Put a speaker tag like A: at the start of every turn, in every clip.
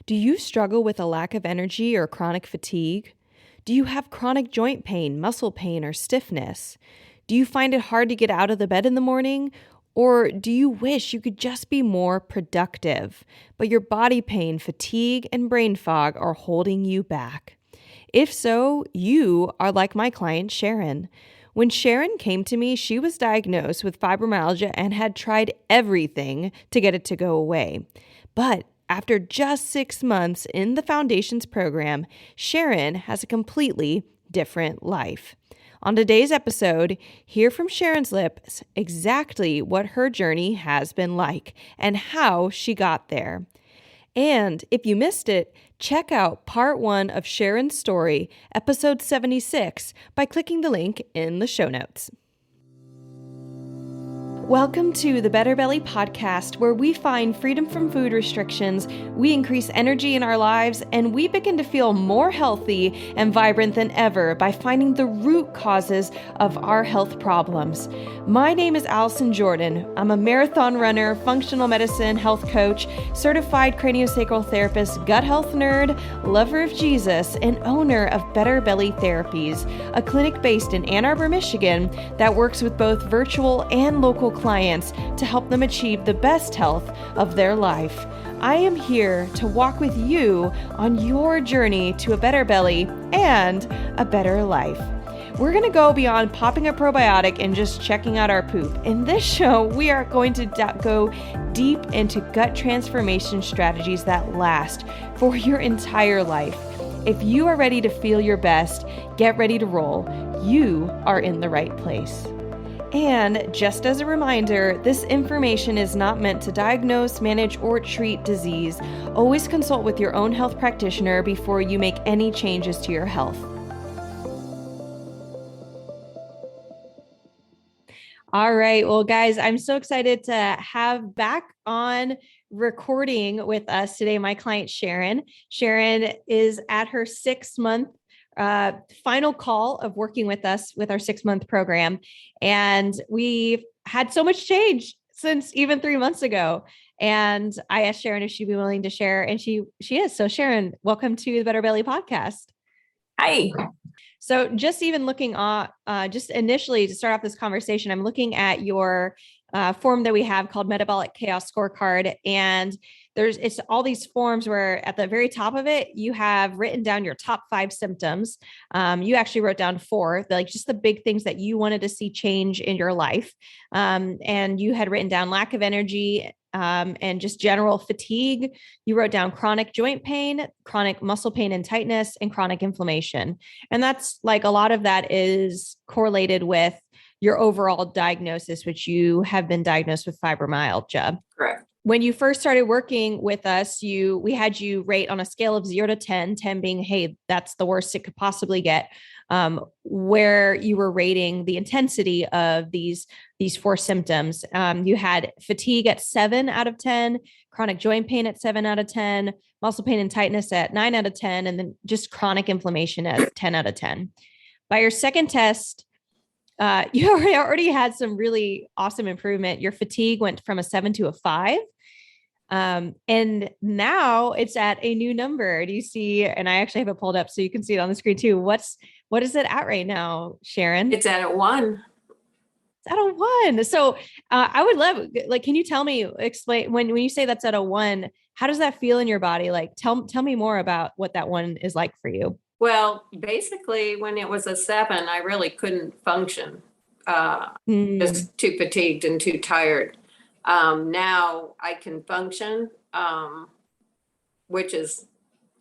A: Do you struggle with a lack of energy or chronic fatigue? Do you have chronic joint pain, muscle pain, or stiffness? Do you find it hard to get out of the bed in the morning? Or do you wish you could just be more productive, but your body pain, fatigue, and brain fog are holding you back? If so, you are like my client, Sharon. When Sharon came to me, she was diagnosed with fibromyalgia and had tried everything to get it to go away. But after just 6 months in the Foundations program, Sharon has a completely different life. On today's episode, hear from Sharon's lips exactly what her journey has been like and how she got there. And if you missed it, check out part 1 of Sharon's story, episode 76, by clicking the link in the show notes. Welcome to the Better Belly podcast, where we find freedom from food restrictions, we increase energy in our lives, and we begin to feel more healthy and vibrant than ever by finding the root causes of our health problems. My name is Allison Jordan. I'm a marathon runner, functional medicine health coach, certified craniosacral therapist, gut health nerd, lover of Jesus, and owner of Better Belly Therapies, a clinic based in Ann Arbor, Michigan that works with both virtual and local clients to help them achieve the best health of their life. I am here to walk with you on your journey to a better belly and a better life. We're going to go beyond popping a probiotic and just checking out our poop. In this show, we are going to go deep into gut transformation strategies that last for your entire life. If you are ready to feel your best, get ready to roll. You are in the right place. And just as a reminder, this information is not meant to diagnose, manage, or treat disease. Always consult with your own health practitioner before you make any changes to your health. All right. Well, guys, I'm so excited to have back on recording with us today my client, Sharon. Sharon is at her 6-month final call of working with us with our 6-month program. And we've had so much change since even 3 months ago. And I asked Sharon if she'd be willing to share, and she is. So Sharon, welcome to the Better Belly podcast.
B: Hi.
A: So just even looking at, just initially to start off this conversation, I'm looking at your form that we have called Metabolic Chaos Scorecard. And it's all these forms where at the very top of it, you have written down your top 5 symptoms. You actually wrote down 4, just the big things that you wanted to see change in your life. And you had written down lack of energy, and just general fatigue. You wrote down chronic joint pain, chronic muscle pain and tightness, and chronic inflammation. And that's like a lot of that is correlated with your overall diagnosis, which you have been diagnosed with fibromyalgia.
B: Correct.
A: When you first started working with us, we had you rate on a scale of 0 to 10, 10 being, hey, that's the worst it could possibly get, where you were rating the intensity of these 4 symptoms. You had fatigue at 7 out of 10, chronic joint pain at 7 out of 10, muscle pain and tightness at 9 out of 10, and then just chronic inflammation at 10 out of 10. By your second test, you already had some really awesome improvement. Your fatigue went from a 7 to a 5. And now it's at a new number. Do you see? And I actually have it pulled up so you can see it on the screen too. What is it at right now, Sharon?
B: It's at a 1.
A: It's at a 1. So I would love, can you explain when you say that's at a 1, how does that feel in your body? Tell me more about what that 1 is like for you.
B: Well, basically, when it was a 7, I really couldn't function. Just too fatigued and too tired. Now I can function, which is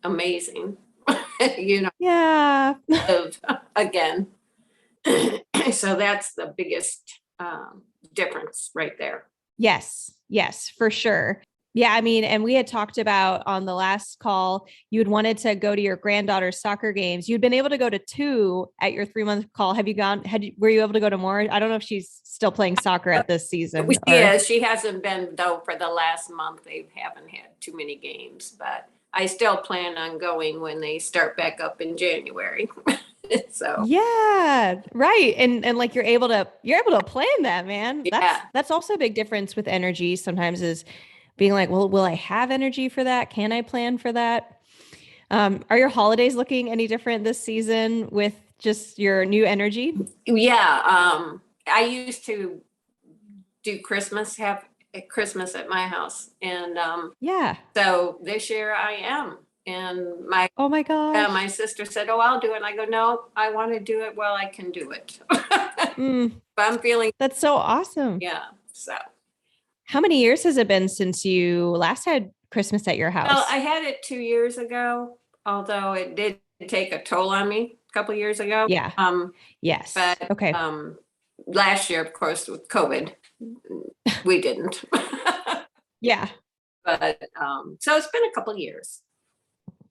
B: amazing.
A: Yeah.
B: Again. So that's the biggest difference right there.
A: Yes, for sure. Yeah. I mean, and we had talked about on the last call, you had wanted to go to your granddaughter's soccer games. You'd been able to go to 2 at your 3-month call. Have you gone? Were you able to go to more? I don't know if she's still playing soccer at this season.
B: Yeah, she hasn't been though for the last month. They haven't had too many games, but I still plan on going when they start back up in January. So
A: yeah, right. And you're able to plan that, man.
B: Yeah.
A: That's also a big difference with energy sometimes is being like, well, will I have energy for that? Can I plan for that? Are your holidays looking any different this season with just your new energy?
B: Yeah. I used to do have Christmas at my house. And
A: Yeah.
B: so this year I am. And
A: Oh my
B: my
A: gosh.
B: sister said, "Oh, I'll do it." And I go, "No, I want to do it while I can do it."
A: Mm,
B: But I'm feeling,
A: that's so awesome.
B: yeah. So,
A: How many years has it been since you last had Christmas at your
B: well,
A: house?
B: I had it 2 years ago, although it did take a toll on me a couple years ago.
A: Yeah. Yes.
B: But
A: Okay.
B: last year, of course, with COVID, we didn't.
A: Yeah.
B: But so it's been a couple years.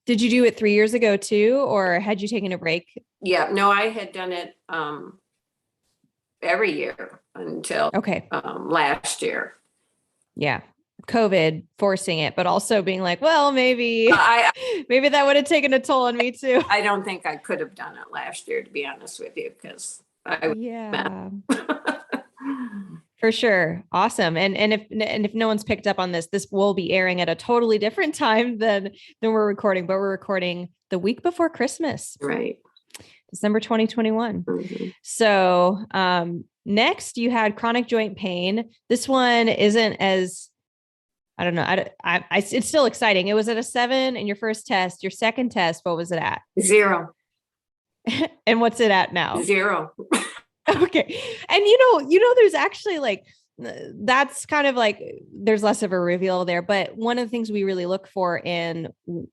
A: Did you do it 3 years ago too, or had you taken a break?
B: Yeah, no, I had done it every year until
A: Okay.
B: last year.
A: Yeah. COVID forcing it, but also being like, well, maybe,
B: I
A: maybe that would have taken a toll on me too.
B: I don't think I could have done it last year, to be honest with you, because I
A: Yeah.
B: was
A: For sure. Awesome. And if no one's picked up on this, this will be airing at a totally different time than we're recording, but we're recording the week before Christmas,
B: right.
A: December 2021.
B: Mhm.
A: So, next you had chronic joint pain. This one isn't as, I don't know. It's still exciting. It was at a 7 in your first test. Your second test, what was it at?
B: 0.
A: And what's it at now?
B: 0.
A: Okay. And there's actually like, that's kind of like, there's less of a reveal there, but one of the things we really look for in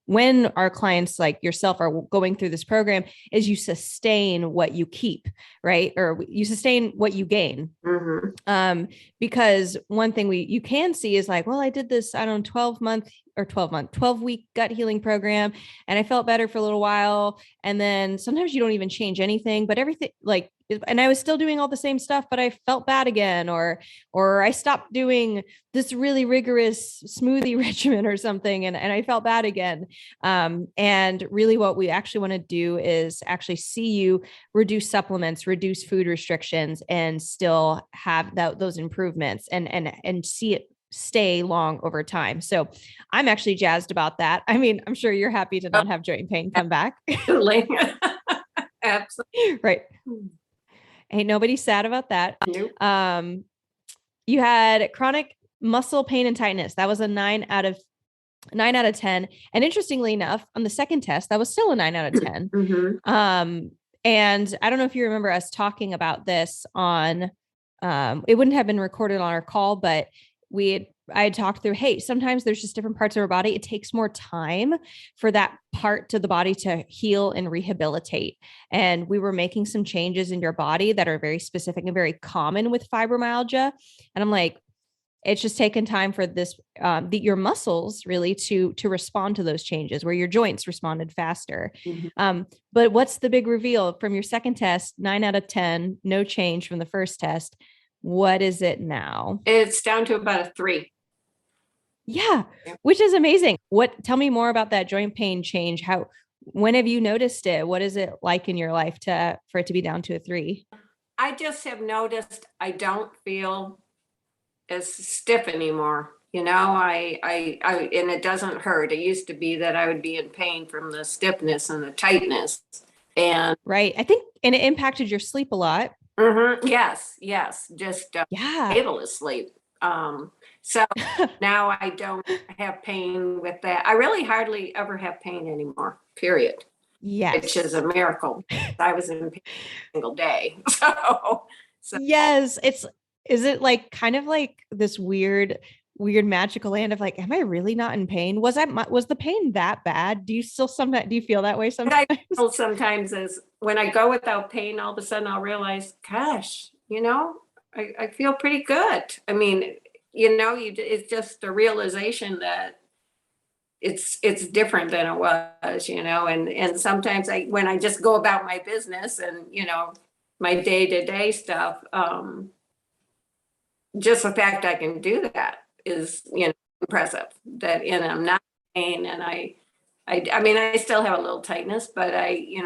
A: when our clients like yourself are going through this program is you sustain what you keep, right? Or you sustain what you gain.
B: Mm-hmm.
A: Because one thing you can see is like, well, I did this, I don't know, 12 week gut healing program. And I felt better for a little while. And then sometimes you don't even change anything, but everything like, and I was still doing all the same stuff, but I felt bad again, or I stopped doing this really rigorous smoothie regimen or something. And I felt bad again. And really what we actually want to do is actually see you reduce supplements, reduce food restrictions, and still have those improvements and see it stay long over time. So I'm actually jazzed about that. I mean, I'm sure you're happy to not have joint pain come back.
B: Absolutely. Absolutely.
A: Right. Ain't nobody sad about that.
B: Nope.
A: You had chronic muscle pain and tightness. That was a 9 out of 10. And interestingly enough, on the second test, that was still a 9 out of 10.
B: Mm-hmm.
A: And I don't know if you remember us talking about this on, it wouldn't have been recorded on our call, but I had talked through, hey, sometimes there's just different parts of our body. It takes more time for that part to the body to heal and rehabilitate. And we were making some changes in your body that are very specific and very common with fibromyalgia. And I'm like, it's just taken time for this, your muscles really to respond to those changes where your joints responded faster.
B: Mm-hmm.
A: But what's the big reveal from your second test? 9 out of 10, no change from the first test. What is it now?
B: It's down to about a 3.
A: Yeah, which is amazing. Tell me more about that joint pain change. When have you noticed it? What is it like in your life for it to be down to a 3?
B: I just have noticed I don't feel as stiff anymore. And it doesn't hurt. It used to be that I would be in pain from the stiffness and the tightness. And
A: right. I think, and it impacted your sleep a lot.
B: Mm-hmm. Yes. Just
A: Yeah.
B: able to sleep. So now I don't have pain with that. I really hardly ever have pain anymore, period.
A: Yes.
B: Which is a miracle. I was in pain every single day. So
A: yes. Is it like kind of like this weird magical land of like, am I really not in pain? Was the pain that bad? Do you feel that way sometimes?
B: I feel sometimes is when I go without pain, all of a sudden I'll realize, gosh, I feel pretty good. I mean, it's just a realization that it's different than it was, and sometimes when I just go about my business and, my day-to-day stuff, just the fact I can do that is, impressive and I'm not in pain. And I mean, I still have a little tightness, but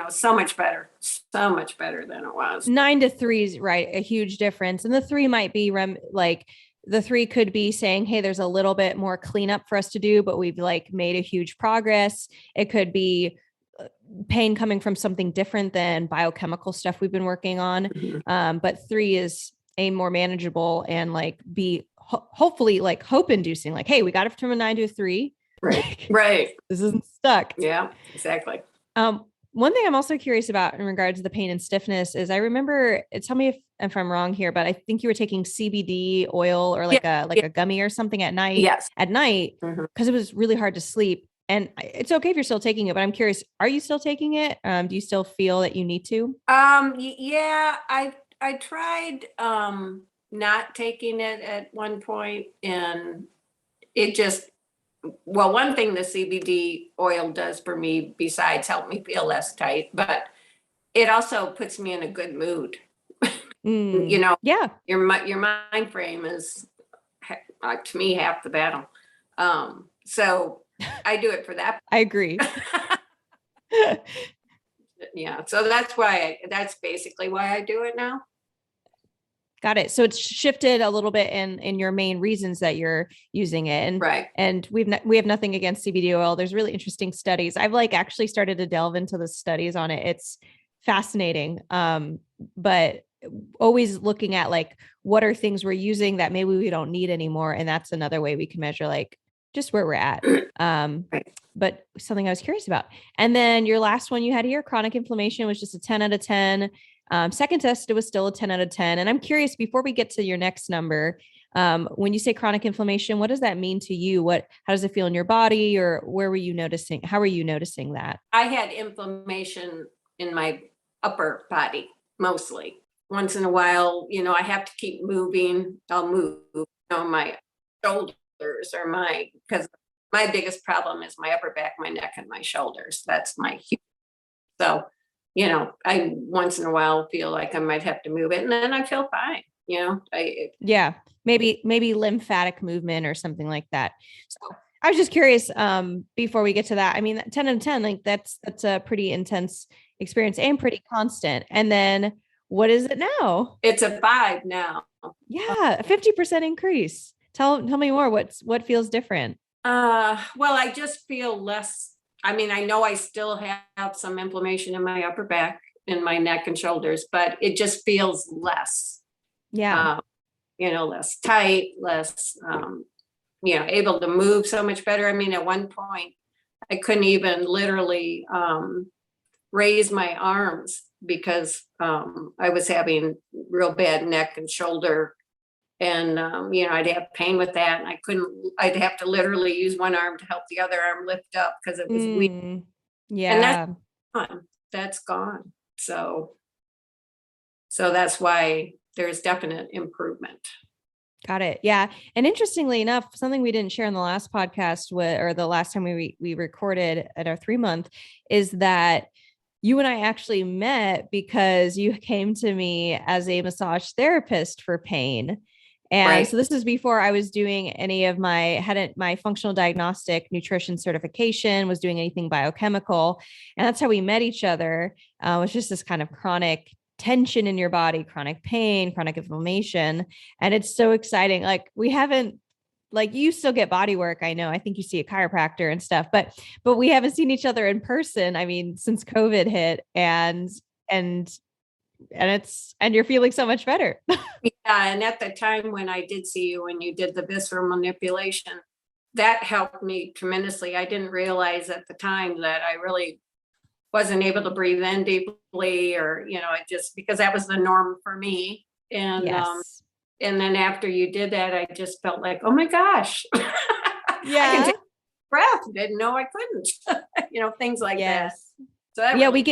B: so much better than it was.
A: 9 to 3 is right. A huge difference. And the 3 might be like the 3 could be saying, hey, there's a little bit more cleanup for us to do, but we've like made a huge progress. It could be pain coming from something different than biochemical stuff we've been working on. But 3 is a more manageable and like be hopefully like hope inducing, like, hey, we got it from a 9 to a 3.
B: Right. Right.
A: This isn't stuck.
B: Yeah, exactly.
A: One thing I'm also curious about in regards to the pain and stiffness is I remember, tell me if I'm wrong here, but I think you were taking CBD oil or like a gummy or something at night.
B: Yes.
A: At night, because it was really hard to sleep. And it's okay if you're still taking it, but I'm curious, are you still taking it? Do you still feel that you need to?
B: Yeah, I tried not taking it at one point, and it just, well, one thing the CBD oil does for me besides help me feel less tight, but it also puts me in a good mood. You know,
A: yeah,
B: your mind frame is to me half the battle. So I do it for that.
A: I agree.
B: Yeah, so that's basically why I do it now.
A: Got it. So it's shifted a little bit in your main reasons that you're using it. And,
B: right.
A: And we have nothing against CBD oil. There's really interesting studies. I've like actually started to delve into the studies on it. It's fascinating. But always looking at like, what are things we're using that maybe we don't need anymore. And that's another way we can measure like just where we're at.
B: Right.
A: But something I was curious about. And then your last one you had here, chronic inflammation, was just a 10 out of 10. Second test, it was still a 10 out of 10. And I'm curious, before we get to your next number, when you say chronic inflammation, what does that mean to you? How does it feel in your body, or where were you noticing? How were you noticing that?
B: I had inflammation in my upper body, mostly. Once in a while, I have to keep moving. I'll move, my shoulders because my biggest problem is my upper back, my neck, and my shoulders. That's my huge. So, I once in a while feel like I might have to move it, and then I feel fine.
A: Yeah, maybe lymphatic movement or something like that. So I was just curious, before we get to that, I mean, 10 out of 10, like that's a pretty intense experience and pretty constant. And then what is it now?
B: It's a 5 now.
A: Yeah, a 50% increase. Tell me more. What feels different?
B: Well, I just feel less. I mean, I know I still have some inflammation in my upper back, in my neck and shoulders, but it just feels less.
A: Yeah.
B: Less tight, less, able to move so much better. I mean, at one point, I couldn't even literally raise my arms because I was having real bad neck and shoulder. And, I'd have pain with that. And I'd have to literally use one arm to help the other arm lift up because it was weak.
A: Yeah.
B: And that's gone. So that's why there's definite improvement.
A: Got it. Yeah. And interestingly enough, something we didn't share in the last podcast or the last time we recorded at our 3-month is that you and I actually met because you came to me as a massage therapist for pain. And right. So this is before I was doing any of my functional diagnostic nutrition certification, was doing anything biochemical. And that's how we met each other. It was just this kind of chronic tension in your body, chronic pain, chronic inflammation. And it's so exciting. Like we haven't, like you still get body work. I know, I think you see a chiropractor and stuff, but we haven't seen each other in person. I mean, since COVID hit and you're feeling so much better.
B: Yeah. And at the time when I did see you, when you did the visceral manipulation, that helped me tremendously. I didn't realize at the time that I really wasn't able to breathe in deeply, or, just because that was the norm for me. And,
A: yes.
B: And then after you did that, I just felt like, oh my gosh,
A: yeah,
B: I can take a breath. Didn't know I couldn't, things like that. So that
A: really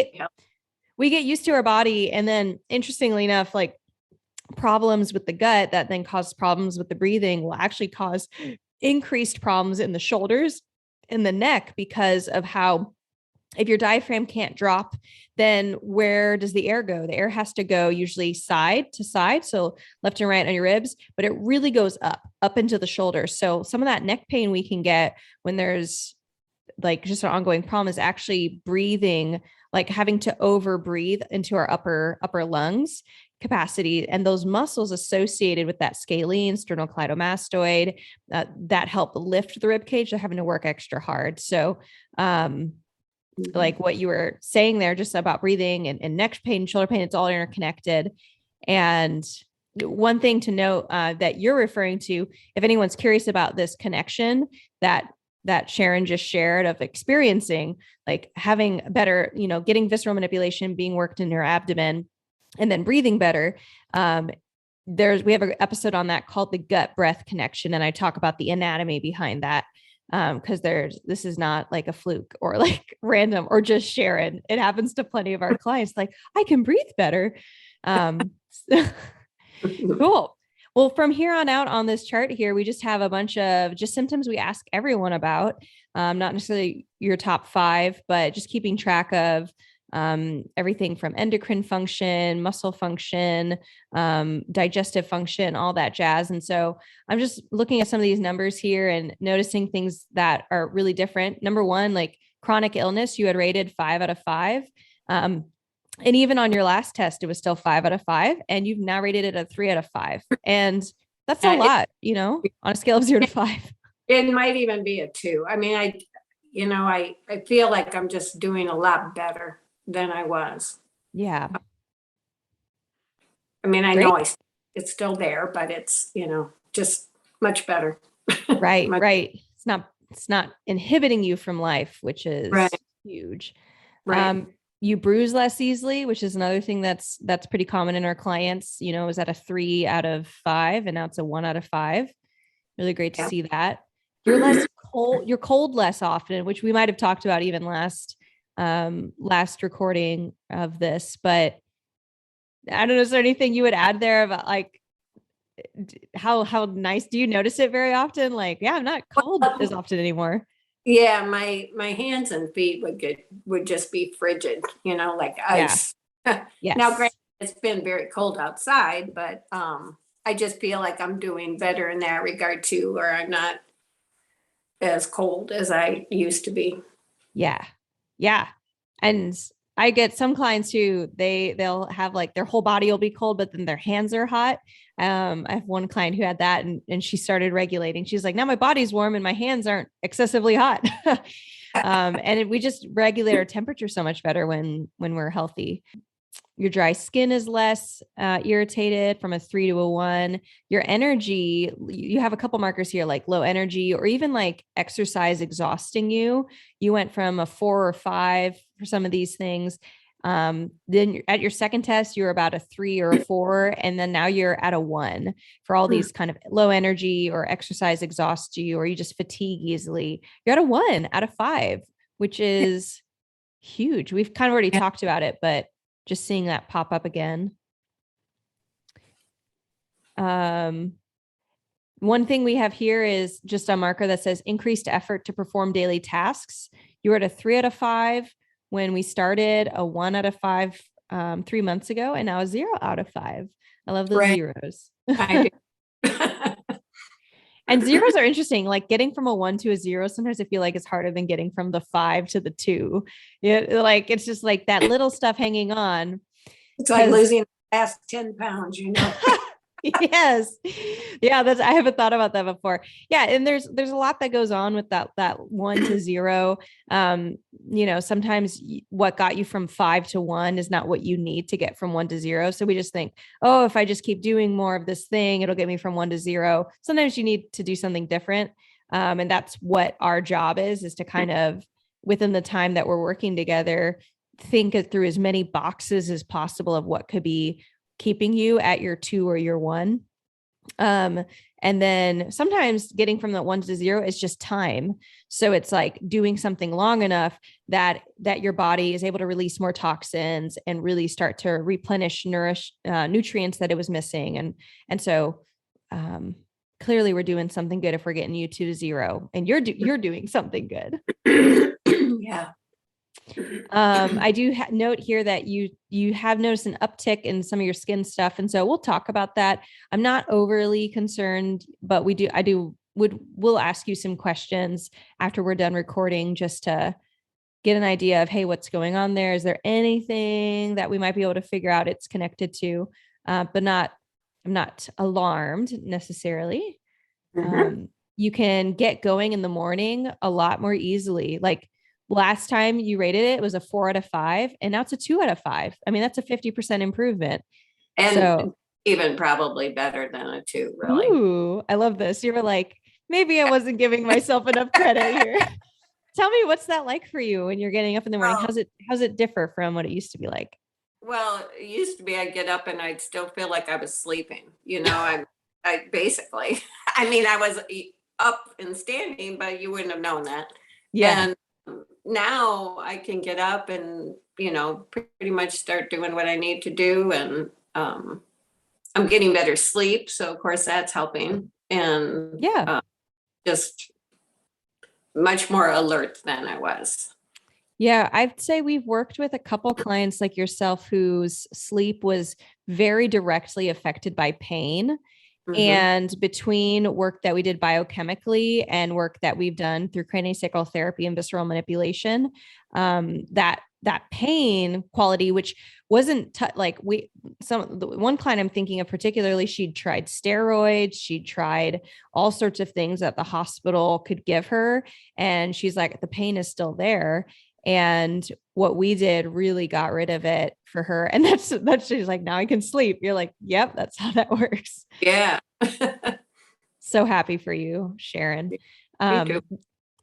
A: we get used to our body. And then interestingly enough, like problems with the gut that then cause problems with the breathing will actually cause increased problems in the shoulders and the neck because of how, if your diaphragm can't drop, then where does the air go? The air has to go usually side to side. So left and right on your ribs, but it really goes up into the shoulders. So some of that neck pain we can get when there's like just an ongoing problem is actually breathing, like having to over breathe into our upper lungs capacity, and those muscles associated with that scalene, sternocleidomastoid, that help lift the rib cage, they're having to work extra hard. So, like what you were saying there, just about breathing and neck pain, shoulder pain, it's all interconnected. And one thing to note that you're referring to, if anyone's curious about this connection that Sharon just shared of experiencing, like having better, getting visceral manipulation being worked in your abdomen and then breathing better. We have an episode on that called the gut breath connection. And I talk about the anatomy behind that. Because this is not like a fluke or like random or just Sharon. It happens to plenty of our clients. Like, I can breathe better. Cool. Well, from here on out on this chart here, we just have a bunch of just symptoms we ask everyone about. Not necessarily your top 5, but just keeping track of everything from endocrine function, muscle function, digestive function, all that jazz. And so I'm just looking at some of these numbers here and noticing things that are really different. Number one, like chronic illness, you had rated 5 out of 5. And even on your last test, it was still 5 out of 5. And you've now rated it a 3 out of 5. And that's a lot, on a scale of 0 to 5.
B: It might even be a 2. I mean, I feel like I'm just doing a lot better than I was.
A: Yeah.
B: I mean, I know it's still there, but it's, just much better.
A: Right. Right. It's not inhibiting you from life, which is huge.
B: Right.
A: You bruise less easily, which is another thing that's pretty common in our clients. It was at a 3 out of 5 and now it's a 1 out of 5. Really great to see that. You're less cold. You're cold less often, which we might've talked about even last recording of this, but I don't know, is there anything you would add there about like how nice? Do you notice it very often? Like, I'm not cold as often anymore.
B: Yeah, my hands and feet would just be frigid, like ice.
A: Yes.
B: Now, granted, it's been very cold outside, but I just feel like I'm doing better in that regard too, or I'm not as cold as I used to be.
A: Yeah. Yeah. And I get some clients who they'll have like their whole body will be cold, but then their hands are hot. I have one client who had that and she started regulating. She's like, now my body's warm and my hands aren't excessively hot. And we just regulate our temperature so much better when we're healthy. Your dry skin is less irritated from a 3 to a 1. Your energy, you have a couple markers here, like low energy or even like exercise exhausting you. You went from a 4 or 5 for some of these things. Then at your second test, you're about a 3 or a 4. And then now you're at a 1 for all these kind of low energy or exercise exhaust you, or you just fatigue easily. You're at a 1 out of 5, which is huge. We've kind of already talked about it, but just seeing that pop up again. One thing we have here is just a marker that says increased effort to perform daily tasks. You were at a 3 out of 5 when we started, a 1 out of 5 3 months ago, and now a 0 out of 5. I love those zeros.
B: I do.
A: And zeros are interesting. Like getting from a 1 to a 0, sometimes I feel like it's harder than getting from the 5 to the 2. Like it's just like that little stuff hanging on.
B: It's like losing the last 10 pounds,
A: Yes. Yeah. I haven't thought about that before. Yeah. And there's a lot that goes on with that 1 to 0. Sometimes what got you from 5 to 1 is not what you need to get from 1 to 0. So we just think, oh, if I just keep doing more of this thing, it'll get me from 1 to 0. Sometimes you need to do something different. And that's what our job is to kind of within the time that we're working together, think it through as many boxes as possible of what could be keeping you at your 2 or your 1. And then sometimes getting from that 1 to 0 is just time. So it's like doing something long enough that your body is able to release more toxins and really start to replenish, nourish nutrients that it was missing. And so clearly we're doing something good if we're getting you 2 to 0 and you're doing something good.
B: Yeah.
A: I do note here that you have noticed an uptick in some of your skin stuff. And so we'll talk about that. I'm not overly concerned, but we'll ask you some questions after we're done recording just to get an idea of, hey, what's going on there? Is there anything that we might be able to figure out it's connected to? but I'm not alarmed necessarily.
B: Mm-hmm.
A: You can get going in the morning a lot more easily. Like last time you rated it, it was a 4 out of 5, and now it's a 2 out of 5. I mean, that's a 50% improvement.
B: And
A: So,
B: even probably better than a 2, really.
A: ooh, I love this. You were like, maybe I wasn't giving myself enough credit here. Tell me, what's that like for you when you're getting up in the morning?
B: Oh,
A: How's it differ from what it used to be like?
B: well, it used to be I'd get up and I'd still feel like I was sleeping. I basically, I mean, I was up and standing, but you wouldn't have known that.
A: Yeah.
B: And now I can get up and, pretty much start doing what I need to do. And I'm getting better sleep. So, of course, that's helping. And
A: Yeah.
B: just much more alert than I was.
A: Yeah, I'd say we've worked with a couple clients like yourself whose sleep was very directly affected by pain.
B: Hmm.
A: And between work that we did biochemically and work that we've done through craniosacral therapy and visceral manipulation, that pain quality, which wasn't like the one client I'm thinking of particularly, she'd tried steroids, she'd tried all sorts of things that the hospital could give her, and she's like, the pain is still there. And what we did really got rid of it for her. And that's she's like, now I can sleep. You're like, yep, that's how that works.
B: Yeah.
A: So happy for you, Sharon.
B: Me too.
A: Um,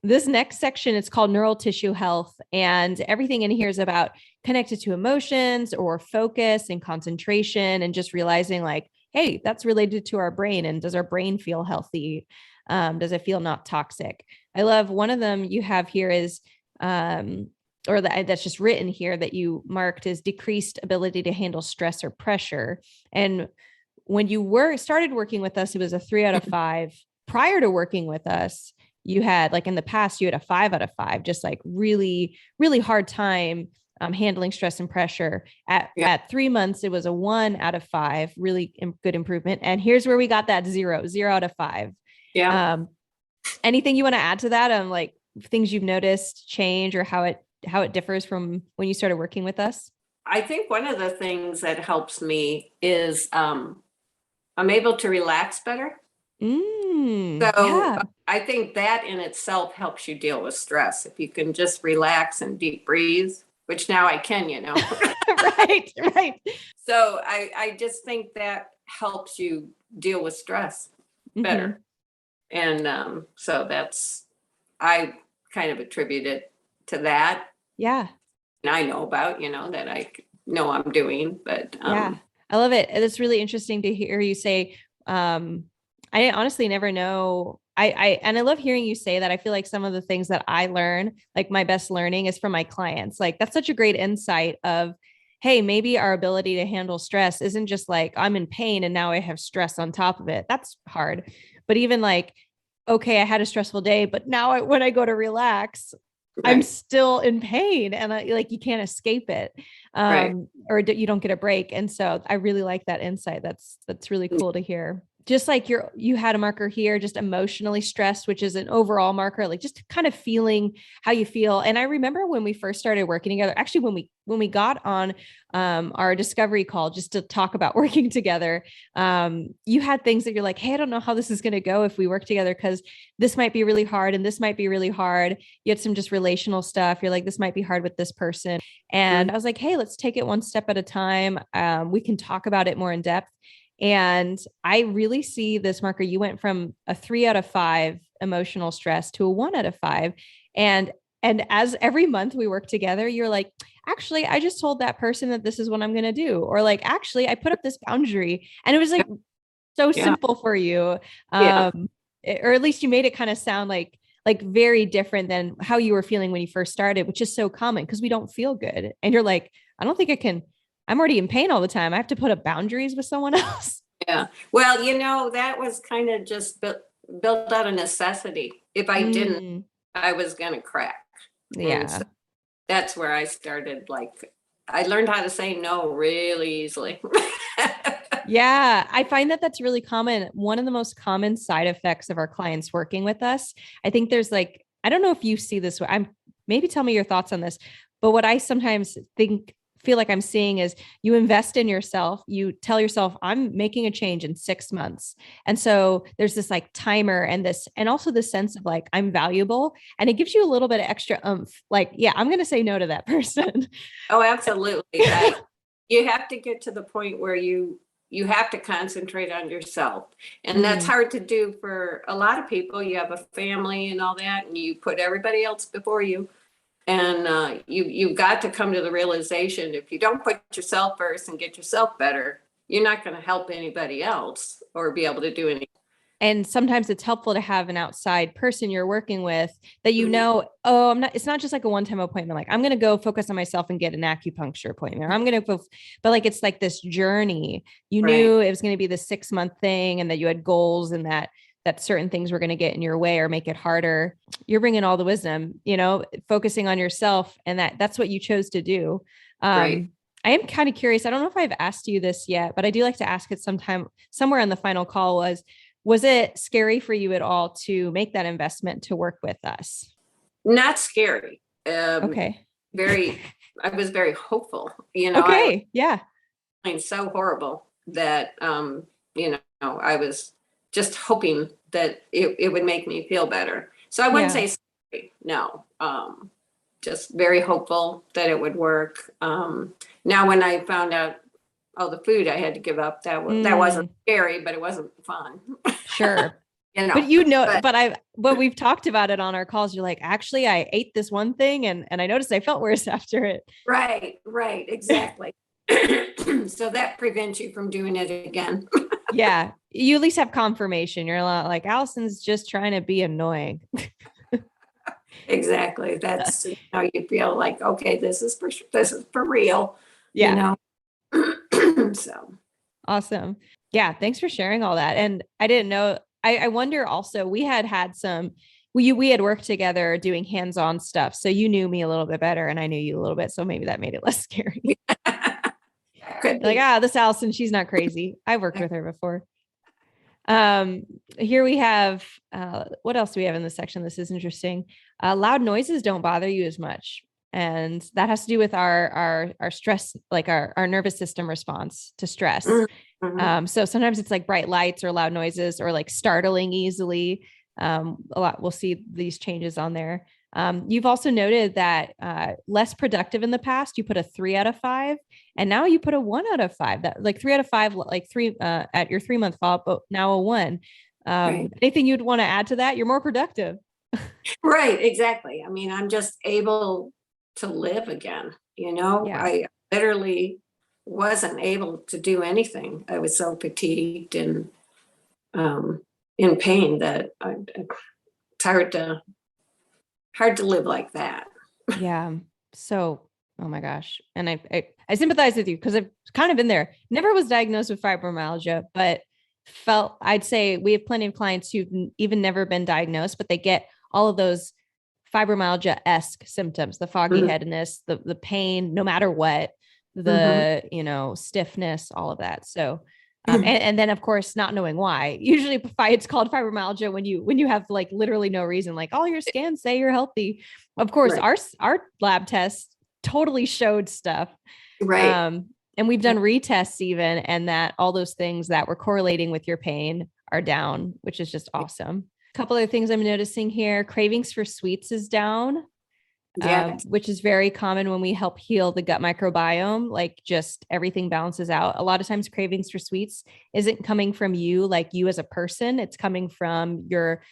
A: this next section, it's called neural tissue health. And everything in here is about connected to emotions or focus and concentration, and just realizing like, hey, that's related to our brain. And does our brain feel healthy? Does it feel not toxic? I love one of them you have here is, or that's just written here that you marked as decreased ability to handle stress or pressure. And when you started working with us, it was a 3 out of 5. Prior to working with us, you had, like in the past, you had a 5 out of 5, just like really, really hard time handling stress and pressure.
B: Yeah.
A: At 3 months, it was a 1 out of 5, really good improvement. And here's where we got that 0 out of 5.
B: Yeah.
A: Um, anything you want to add to that? Like things you've noticed change, or how it differs from when you started working with us?
B: I think one of the things that helps me is I'm able to relax better. So
A: Yeah.
B: I think that in itself helps you deal with stress. If you can just relax and deep breathe, which now I can.
A: Right, right.
B: So I just think that helps you deal with stress
A: Mm-hmm.
B: better. And so I kind of attribute it to that.
A: Yeah.
B: And I know about, that I know I'm doing, but
A: Yeah. I love it. It's really interesting to hear you say, I honestly never know. And I love hearing you say that. I feel like some of the things that I learn, like my best learning is from my clients. Like that's such a great insight of, hey, maybe our ability to handle stress isn't just like I'm in pain and now I have stress on top of it. That's hard. But even like, okay, I had a stressful day, but now when I go to relax, I'm
B: right,
A: still in pain, and like you can't escape it,
B: right.
A: or you don't get a break. And so I really like that insight. That's really cool to hear. Just like you had a marker here, just emotionally stressed, which is an overall marker, like just kind of feeling how you feel. And I remember when we first started working together, actually when we got on our discovery call just to talk about working together, you had things that you're like, hey, I don't know how this is going to go if we work together, because this might be really hard and this might be really hard. You had some just relational stuff. You're like, this might be hard with this person. And
B: Mhm.
A: I was like, hey, let's take it one step at a time. We can talk about it more in depth. And I really see this marker. You went from a 3 out of 5 emotional stress to a 1 out of 5. And as every month we work together, you're like, actually, I just told that person that this is what I'm going to do. Or like, actually, I put up this boundary. And it was like so
B: Yeah,
A: simple for you.
B: yeah,
A: Or at least you made it kind of sound like very different than how you were feeling when you first started, which is so common because we don't feel good. And you're like, I don't think I can, I'm already in pain all the time. I have to put up boundaries with someone else.
B: yeah. Well, that was kind of just built out of necessity. If I didn't,
A: Mm,
B: I was going to crack. And so
A: yeah.
B: that's where I started. Like, I learned how to say no really easily.
A: Yeah, I find that that's really common. One of the most common side effects of our clients working with us, I think there's like, I don't know if you see this. I'm maybe tell me your thoughts on this, but what I sometimes think feel like I'm seeing is you invest in yourself. You tell yourself, I'm making a change in 6 months. And so there's this like timer and this, and also the sense of like, I'm valuable. And it gives you a little bit of extra oomph. Like, yeah, I'm going to say no to that person.
B: Oh, absolutely. You have to get to the point where you have to concentrate on yourself. And that's hard to do for a lot of people. You have a family and all that, and you put everybody else before you. And you've got to come to the realization, if you don't put yourself first and get yourself better, you're not going to help anybody else or be able to do anything.
A: And sometimes it's helpful to have an outside person you're working with that, it's not just like a one-time appointment. Like I'm going to go focus on myself and get an acupuncture appointment, or I'm going to go, but like, it's like this journey. You knew it was going to be the 6-month thing, and that you had goals, and that certain things were going to get in your way or make it harder. You're bringing all the wisdom, focusing on yourself. And that's what you chose to do. I am kind of curious. I don't know if I've asked you this yet, but I do like to ask it sometime somewhere on the final call was it scary for you at all to make that investment to work with us?
B: Not scary.
A: Okay.
B: I was very hopeful,
A: Okay. Yeah.
B: It's so horrible that, I was just hoping that it would make me feel better. So I wouldn't say scary, no. Just very hopeful that it would work. Now, when I found out all the food I had to give up, that wasn't scary, but it wasn't fun.
A: Sure. But we've talked about it on our calls. You're like, actually, I ate this one thing and I noticed I felt worse after it.
B: Right. Exactly. So that prevents you from doing it again.
A: Yeah. You at least have confirmation. You're not like, Allison's just trying to be annoying.
B: Exactly. That's how you feel like, okay, this is for real.
A: Yeah.
B: So
A: awesome. Yeah. Thanks for sharing all that. And I didn't know, I wonder also, we had we had worked together doing hands-on stuff. So you knew me a little bit better and I knew you a little bit. So maybe that made it less scary. Like, this Allison, she's not crazy. I've worked with her before. Here we have, what else do we have in this section? This is interesting. Loud noises don't bother you as much. And that has to do with our stress, like our nervous system response to stress. Mm-hmm. So sometimes it's like bright lights or loud noises or like startling easily. A lot, we'll see these changes on there. You've also noted that less productive in the past, you put a 3 out of 5, and now you put a 1 out of 5. That like 3 out of 5, like 3 at your 3-month follow-up, but now a 1. Anything you'd want to add to that? You're more productive.
B: Right, exactly. I mean, I'm just able to live again. I literally wasn't able to do anything. I was so fatigued and in pain that it's hard to live like that.
A: Yeah. So, oh my gosh. And I sympathize with you because I've kind of been there. Never was diagnosed with fibromyalgia, but I'd say we have plenty of clients who've even never been diagnosed, but they get all of those fibromyalgia-esque symptoms, the foggy headedness, the pain, no matter what, the, stiffness, all of that. So, and then of course, not knowing why. Usually it's called fibromyalgia when you have like literally no reason, like all your scans say you're healthy. Of course, our lab tests totally showed stuff.
B: Right.
A: And we've done retests even, and that all those things that were correlating with your pain are down, which is just awesome. A couple of things I'm noticing here. Cravings for sweets is down. Which is very common when we help heal the gut microbiome, like just everything balances out. A lot of times cravings for sweets isn't coming from you, like you as a person. It's coming from your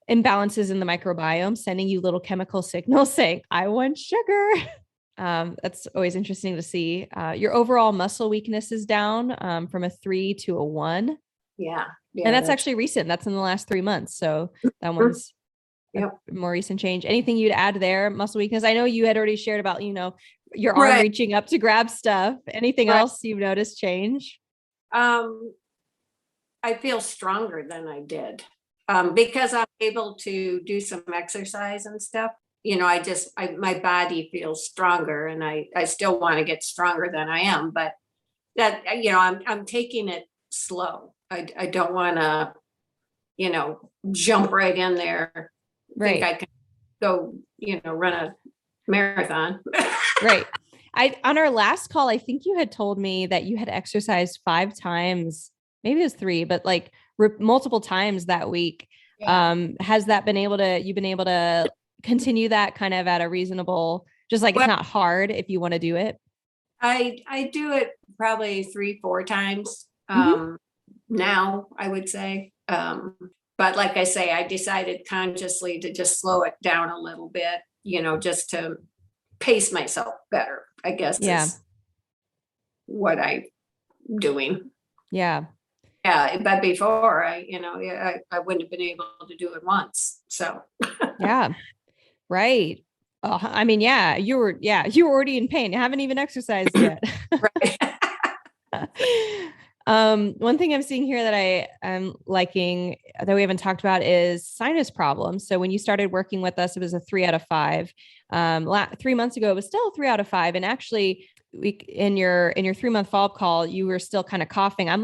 A: imbalances in the microbiome, sending you little chemical signals saying, I want sugar. That's always interesting to see. Your overall muscle weakness is down from a 3 to a 1.
B: Yeah.
A: And that's actually recent. That's in the last 3 months. So that one's more recent change. Anything you'd add there? Muscle weakness. I know you had already shared about, your arm reaching up to grab stuff. Anything else you've noticed change?
B: I feel stronger than I did because I'm able to do some exercise and stuff. My body feels stronger, and I still want to get stronger than I am, but that, I'm taking it slow. I don't want to, jump right in there. Think I can go, run a marathon.
A: Right. On our last call, I think you had told me that you had exercised 5 times, maybe it was 3, but like multiple times that week.
B: Yeah.
A: Has that you've been able to continue that kind of at a reasonable, just like it's
B: Well,
A: not hard if you want to do it?
B: I do it probably 3-4 times
A: Mm-hmm.
B: now, I would say. But like I say, I decided consciously to just slow it down a little bit, just to pace myself better, I guess
A: Yeah.
B: is what I'm doing.
A: Yeah.
B: Yeah, but before I wouldn't have been able to do it once. So
A: Yeah. Right. I mean, you were already in pain. You haven't even exercised yet.
B: right.
A: One thing I'm seeing here that I am liking that we haven't talked about is sinus problems. So when you started working with us, it was a 3 out of 5. 3 months ago, it was still a 3 out of 5. And actually, in your 3-month follow-up call, you were still kind of coughing. I'm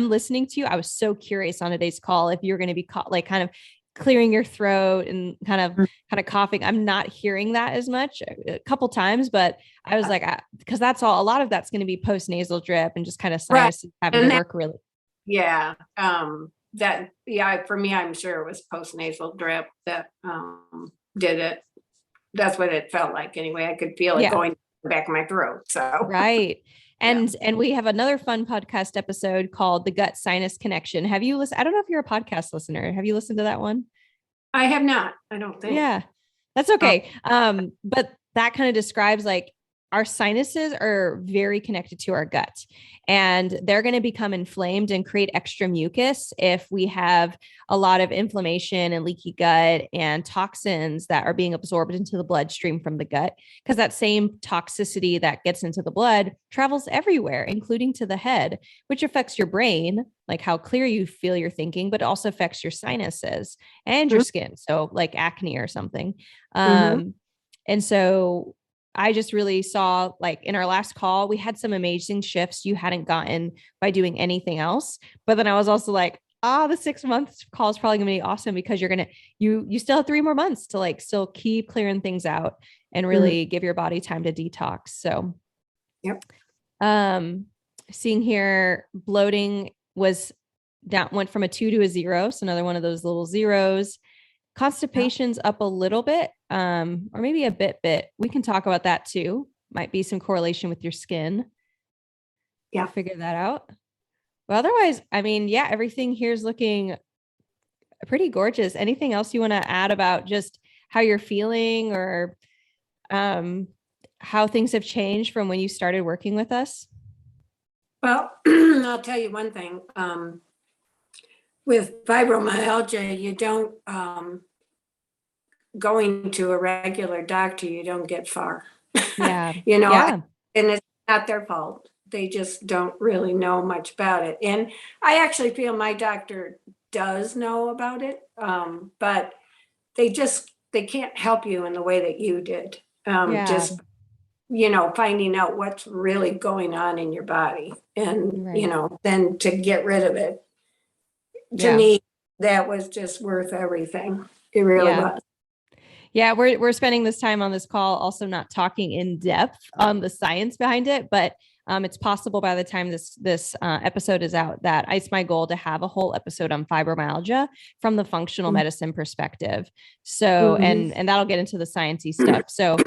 A: listening to you. I was so curious on today's call if you're going to be like kind of clearing your throat and kind of coughing. I'm not hearing that as much, a couple times, but I was like, because a lot of that's going to be post nasal drip and just kind of
B: Right.
A: sinus having
B: And
A: to work really.
B: Yeah. For me, I'm sure it was post nasal drip that did it. That's what it felt like anyway. I could feel it going back of my throat. So
A: right. And we have another fun podcast episode called The Gut Sinus Connection. Have you listened? I don't know if you're a podcast listener. Have you listened to that one?
B: I have not, I don't think.
A: Yeah, that's okay. But that kind of describes like our sinuses are very connected to our gut, and they're going to become inflamed and create extra mucus if we have a lot of inflammation and leaky gut and toxins that are being absorbed into the bloodstream from the gut. Because that same toxicity that gets into the blood travels everywhere, including to the head, which affects your brain, like how clear you feel you're thinking, but also affects your sinuses and your skin. So like acne or something. And so I just really saw, like in our last call, we had some amazing shifts you hadn't gotten by doing anything else. But then I was also like, the 6 months call is probably gonna be awesome because you still have 3 more months to like still keep clearing things out and really give your body time to detox. So, seeing here, bloating went from a 2 to a 0. So another one of those little zeros. Constipation's up a little bit, or maybe a bit. We can talk about that too. Might be some correlation with your skin.
B: Yeah.
A: We'll figure that out. But otherwise, I mean, everything here is looking pretty gorgeous. Anything else you want to add about just how you're feeling or how things have changed from when you started working with us?
B: Well, I'll tell you one thing. With fibromyalgia, you don't, going to a regular doctor, you don't get far.
A: Yeah.
B: And it's not their fault. They just don't really know much about it. And I actually feel my doctor does know about it, but they can't help you in the way that you did. Just, finding out what's really going on in your body and, then to get rid of it. To me, that was just worth everything. It really was.
A: Yeah, we're spending this time on this call also not talking in depth on the science behind it, but it's possible by the time this episode is out that it's my goal to have a whole episode on fibromyalgia from the functional medicine perspective. So, and that'll get into the sciencey stuff. So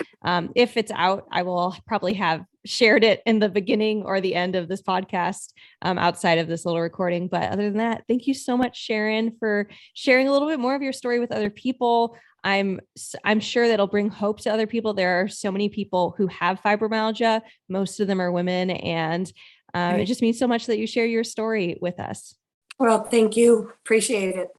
A: if it's out, I will probably have shared it in the beginning or the end of this podcast outside of this little recording. But other than that, thank you so much, Sharon, for sharing a little bit more of your story with other people. I'm sure that'll bring hope to other people. There are so many people who have fibromyalgia. Most of them are women. And it just means so much that you share your story with us.
B: Well, thank you. Appreciate it.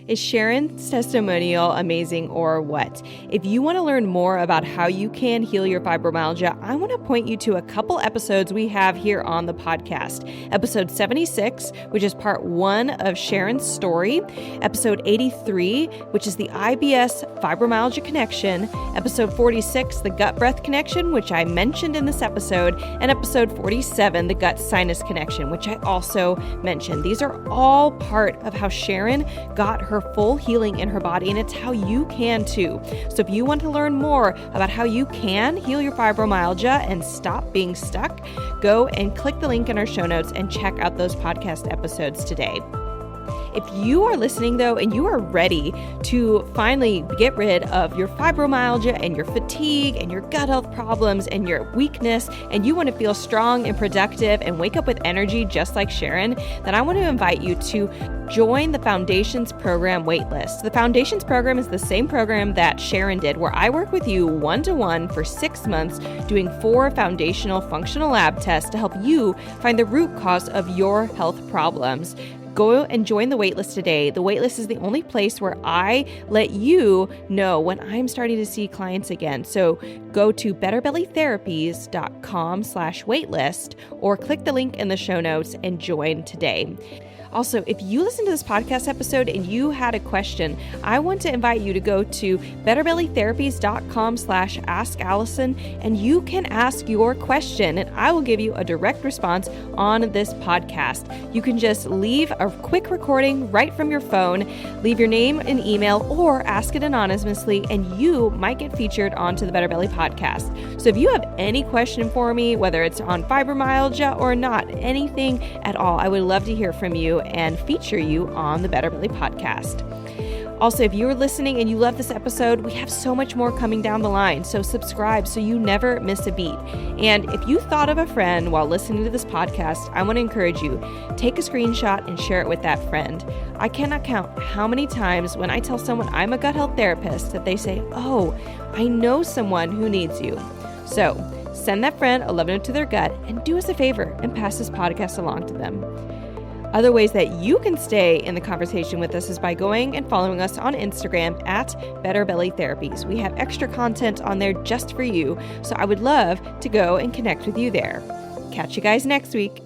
A: Is Sharon's testimonial amazing or what? If you want to learn more about how you can heal your fibromyalgia, I want to point you to a couple episodes we have here on the podcast. Episode 76, which is part 1 of Sharon's story. Episode 83, which is the IBS fibromyalgia connection. Episode 46, the gut breath connection, which I mentioned in this episode. And episode 47, the gut sinus connection, which I also mentioned. These are all part of how Sharon got her her full healing in her body, and it's how you can too. So if you want to learn more about how you can heal your fibromyalgia and stop being stuck, go and click the link in our show notes and check out those podcast episodes today. If you are listening though, and you are ready to finally get rid of your fibromyalgia and your fatigue and your gut health problems and your weakness, and you want to feel strong and productive and wake up with energy just like Sharon, then I want to invite you to join the Foundations Program waitlist. The Foundations Program is the same program that Sharon did, where I work with you one-to-one for 6 months doing 4 foundational functional lab tests to help you find the root cause of your health problems. Go and join the waitlist today. The waitlist is the only place where I let you know when I'm starting to see clients again. So go to betterbellytherapies.com/waitlist or click the link in the show notes and join today. Also, if you listen to this podcast episode and you had a question, I want to invite you to go to betterbellytherapies.com/askallison, and you can ask your question and I will give you a direct response on this podcast. You can just leave a quick recording right from your phone, leave your name and email, or ask it anonymously, and you might get featured onto the Better Belly podcast. So if you have any question for me, whether it's on fibromyalgia or not, anything at all, I would love to hear from you and feature you on the Better Belly podcast. Also, if you're listening and you love this episode, we have so much more coming down the line. So subscribe so you never miss a beat. And if you thought of a friend while listening to this podcast, I want to encourage you, take a screenshot and share it with that friend. I cannot count how many times when I tell someone I'm a gut health therapist that they say, "Oh, I know someone who needs you." So send that friend a love note to their gut and do us a favor and pass this podcast along to them. Other ways that you can stay in the conversation with us is by going and following us on Instagram at Better Belly Therapies. We have extra content on there just for you, so I would love to go and connect with you there. Catch you guys next week.